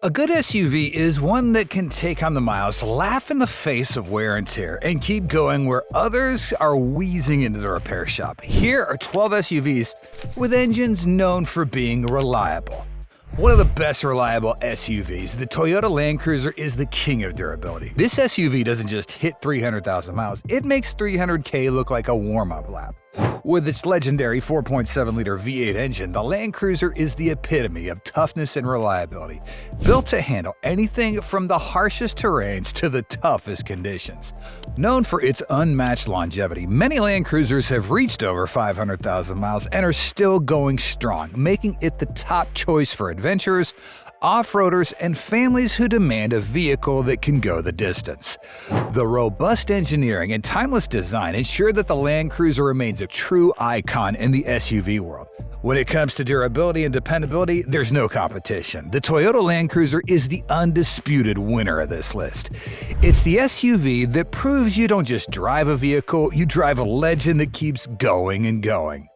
A good SUV is one that can take on the miles, laugh in the face of wear and tear, and keep going where others are wheezing into the repair shop. Here are 12 SUVs with engines known for being reliable. One of the best reliable SUVs, the Toyota Land Cruiser, is the king of durability. This SUV doesn't just hit 300,000 miles, it makes 300K look like a warm-up lap. With its legendary 4.7-liter V8 engine, the Land Cruiser is the epitome of toughness and reliability, built to handle anything from the harshest terrains to the toughest conditions. Known for its unmatched longevity, many Land Cruisers have reached over 500,000 miles and are still going strong, making it the top choice for adventurers, off-roaders, and families who demand a vehicle that can go the distance. The robust engineering and timeless design ensure that the Land Cruiser remains a true icon in the SUV world. When it comes to durability and dependability, there's no competition. The Toyota Land Cruiser is the undisputed winner of this list. It's the SUV that proves you don't just drive a vehicle, you drive a legend that keeps going and going.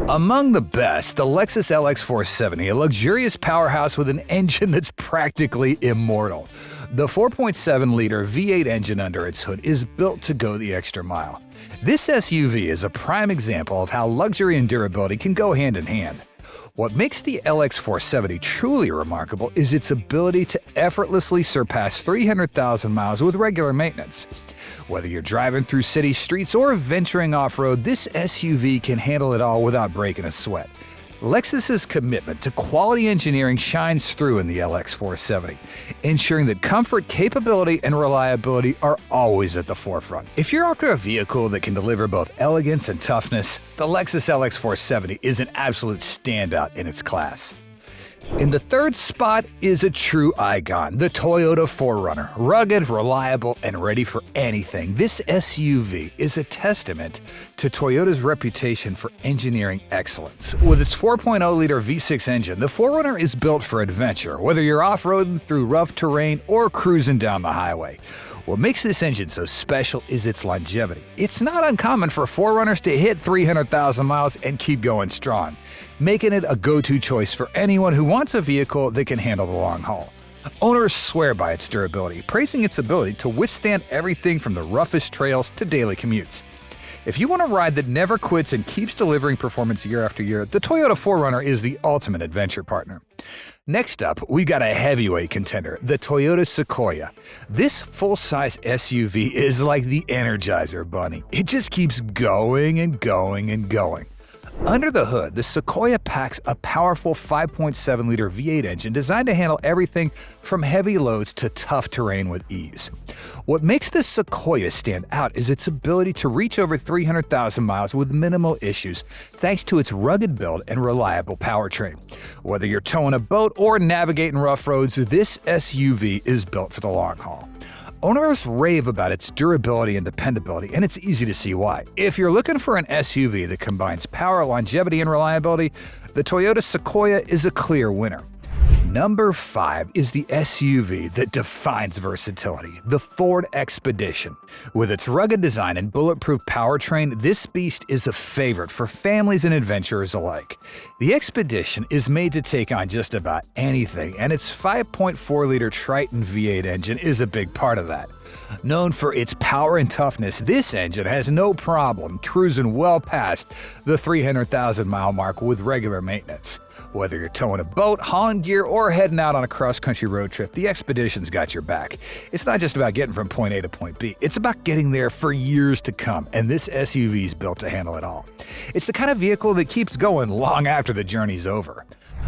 Among the best, the Lexus LX470, a luxurious powerhouse with an engine that's practically immortal. The 4.7-liter V8 engine under its hood is built to go the extra mile. This SUV is a prime example of how luxury and durability can go hand in hand. What makes the LX470 truly remarkable is its ability to effortlessly surpass 300,000 miles with regular maintenance. Whether you're driving through city streets or venturing off-road, this SUV can handle it all without breaking a sweat. Lexus's commitment to quality engineering shines through in the LX470, ensuring that comfort, capability, and reliability are always at the forefront. If you're after a vehicle that can deliver both elegance and toughness, the Lexus LX470 is an absolute standout in its class. In the third spot is a true icon, the Toyota 4Runner. Rugged, reliable, and ready for anything, this SUV is a testament to Toyota's reputation for engineering excellence. With its 4.0-liter V6 engine, the 4Runner is built for adventure, whether you're off-roading through rough terrain or cruising down the highway. What makes this engine so special is its longevity. It's not uncommon for 4Runners to hit 300,000 miles and keep going strong, making it a go-to choice for anyone who wants a vehicle that can handle the long haul. Owners swear by its durability, praising its ability to withstand everything from the roughest trails to daily commutes. If you want a ride that never quits and keeps delivering performance year after year, the Toyota 4Runner is the ultimate adventure partner. Next up, we got a heavyweight contender, the Toyota Sequoia. This full-size SUV is like the Energizer Bunny. It just keeps going and going and going. Under the hood, the Sequoia packs a powerful 5.7-liter V8 engine designed to handle everything from heavy loads to tough terrain with ease. What makes the Sequoia stand out is its ability to reach over 300,000 miles with minimal issues, thanks to its rugged build and reliable powertrain. Whether you're towing a boat or navigating rough roads, this SUV is built for the long haul. Owners rave about its durability and dependability, and it's easy to see why. If you're looking for an SUV that combines power, longevity, and reliability, the Toyota Sequoia is a clear winner. Number 5 is the SUV that defines versatility, the Ford Expedition. With its rugged design and bulletproof powertrain, this beast is a favorite for families and adventurers alike. The Expedition is made to take on just about anything, and its 5.4-liter Triton V8 engine is a big part of that. Known for its power and toughness, this engine has no problem cruising well past the 300,000-mile mark with regular maintenance. Whether you're towing a boat, hauling gear, or heading out on a cross-country road trip, the Expedition's got your back. It's not just about getting from point A to point B. It's about getting there for years to come, and this SUV's built to handle it all. It's the kind of vehicle that keeps going long after the journey's over.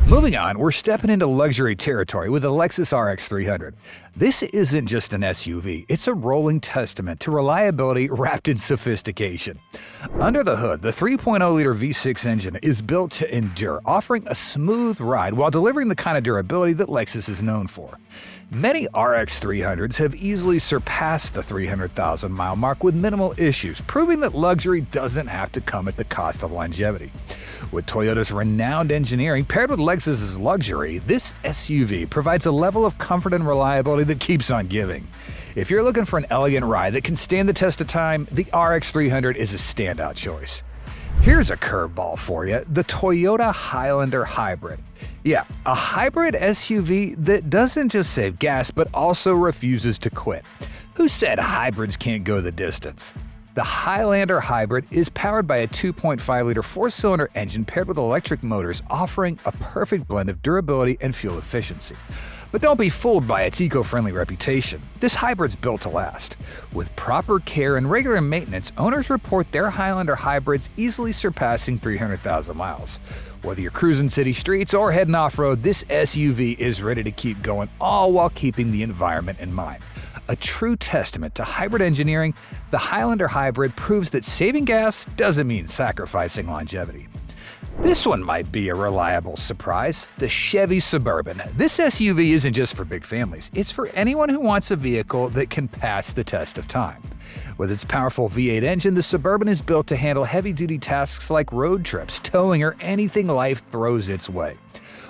Moving on, we're stepping into luxury territory with the Lexus RX 300. This isn't just an SUV, it's a rolling testament to reliability wrapped in sophistication. Under the hood, the 3.0-liter V6 engine is built to endure, offering a smooth ride while delivering the kind of durability that Lexus is known for. Many RX 300s have easily surpassed the 300,000-mile mark with minimal issues, proving that luxury doesn't have to come at the cost of longevity. With Toyota's renowned engineering paired with Lexus's luxury, this SUV provides a level of comfort and reliability that keeps on giving. If you're looking for an elegant ride that can stand the test of time, the RX 300 is a standout choice. Here's a curveball for you, the Toyota Highlander Hybrid. Yeah, a hybrid SUV that doesn't just save gas but also refuses to quit. Who said hybrids can't go the distance? The Highlander Hybrid is powered by a 2.5-liter four-cylinder engine paired with electric motors, offering a perfect blend of durability and fuel efficiency. But don't be fooled by its eco-friendly reputation. This hybrid's built to last. With proper care and regular maintenance, owners report their Highlander hybrids easily surpassing 300,000 miles. Whether you're cruising city streets or heading off-road, this SUV is ready to keep going, all while keeping the environment in mind. A true testament to hybrid engineering, the Highlander Hybrid proves that saving gas doesn't mean sacrificing longevity. This one might be a reliable surprise, the Chevy Suburban. This SUV isn't just for big families, it's for anyone who wants a vehicle that can pass the test of time. With its powerful V8 engine, the Suburban is built to handle heavy-duty tasks like road trips, towing, or anything life throws its way.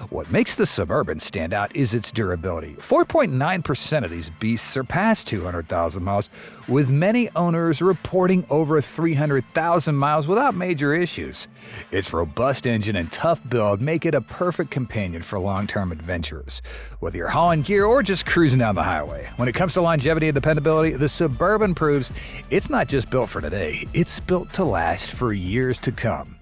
What makes the Suburban stand out is its durability. 4.9% of these beasts surpass 200,000 miles, with many owners reporting over 300,000 miles without major issues. Its robust engine and tough build make it a perfect companion for long-term adventurers. Whether you're hauling gear or just cruising down the highway, when it comes to longevity and dependability, the Suburban proves it's not just built for today, it's built to last for years to come.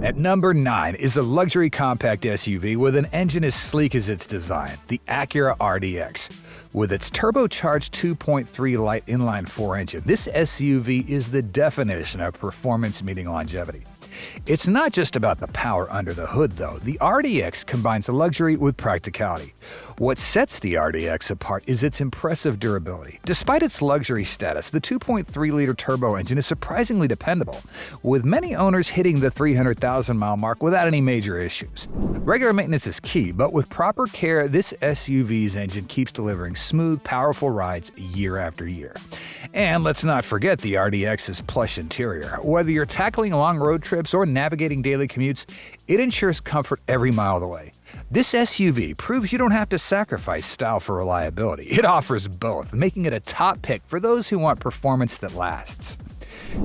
At number 9 is a luxury compact SUV with an engine as sleek as its design, the Acura RDX. With its turbocharged 2.3 light inline-4 engine, this SUV is the definition of performance meeting longevity. It's not just about the power under the hood, though. The RDX combines luxury with practicality. What sets the RDX apart is its impressive durability. Despite its luxury status, the 2.3-liter turbo engine is surprisingly dependable, with many owners hitting the 300,000-mile mark without any major issues. Regular maintenance is key, but with proper care, this SUV's engine keeps delivering smooth, powerful rides year after year. And let's not forget the RDX's plush interior. Whether you're tackling long road trips or navigating daily commutes, it ensures comfort every mile of the way. This SUV proves you don't have to sacrifice style for reliability. It offers both, making it a top pick for those who want performance that lasts.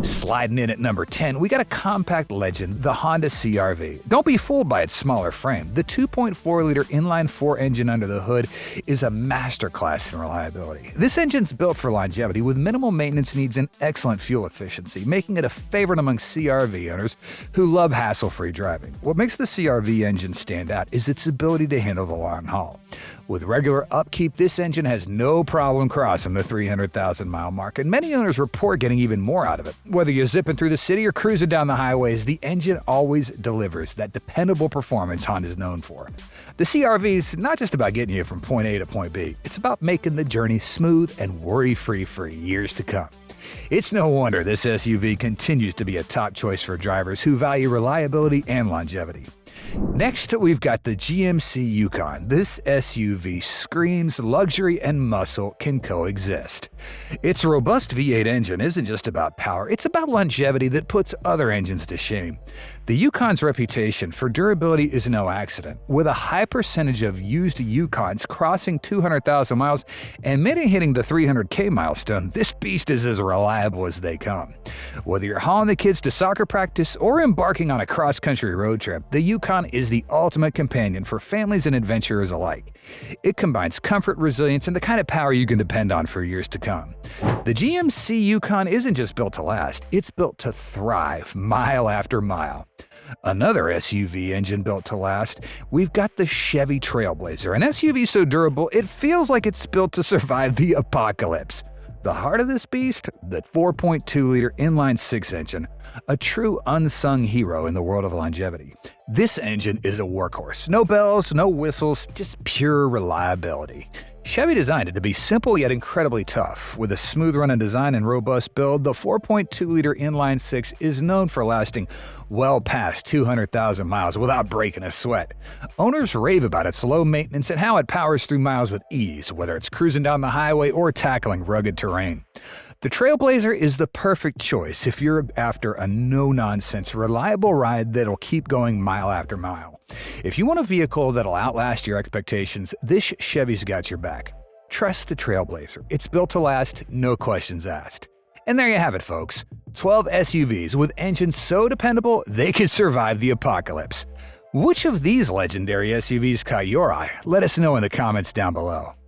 Sliding in at number 10, we got a compact legend, the Honda CR-V. Don't be fooled by its smaller frame. The 2.4-liter inline-4 engine under the hood is a masterclass in reliability. This engine's built for longevity with minimal maintenance needs and excellent fuel efficiency, making it a favorite among CR-V owners who love hassle-free driving. What makes the CR-V engine stand out is its ability to handle the long haul. With regular upkeep, this engine has no problem crossing the 300,000-mile mark, and many owners report getting even more out of it. Whether you're zipping through the city or cruising down the highways, the engine always delivers that dependable performance Honda's known for. The CR-V is not just about getting you from point A to point B, it's about making the journey smooth and worry-free for years to come. It's no wonder this SUV continues to be a top choice for drivers who value reliability and longevity. Next, we've got the GMC Yukon. This SUV screams luxury and muscle can coexist. Its robust V8 engine isn't just about power, it's about longevity that puts other engines to shame. The Yukon's reputation for durability is no accident, with a high percentage of used Yukons crossing 200,000 miles and many hitting the 300K milestone. This beast is as reliable as they come. Whether you're hauling the kids to soccer practice or embarking on a cross-country road trip, the Yukon is the ultimate companion for families and adventurers alike. It combines comfort, resilience, and the kind of power you can depend on for years to come. The GMC Yukon isn't just built to last, it's built to thrive mile after mile. Another SUV engine built to last, we've got the Chevy Trailblazer, an SUV so durable it feels like it's built to survive the apocalypse. The heart of this beast, the 4.2-liter inline-6 engine, a true unsung hero in the world of longevity. This engine is a workhorse. No bells, no whistles, just pure reliability. Chevy designed it to be simple yet incredibly tough. With a smooth running design and robust build, the 4.2-liter inline-6 is known for lasting well past 200,000 miles without breaking a sweat. Owners rave about its low maintenance and how it powers through miles with ease, whether it's cruising down the highway or tackling rugged terrain. The Trailblazer is the perfect choice if you're after a no-nonsense, reliable ride that'll keep going mile after mile. If you want a vehicle that'll outlast your expectations, this Chevy's got your back. Trust the Trailblazer. It's built to last, no questions asked. And there you have it, folks. 12 SUVs with engines so dependable they could survive the apocalypse. Which of these legendary SUVs caught your eye? Let us know in the comments down below.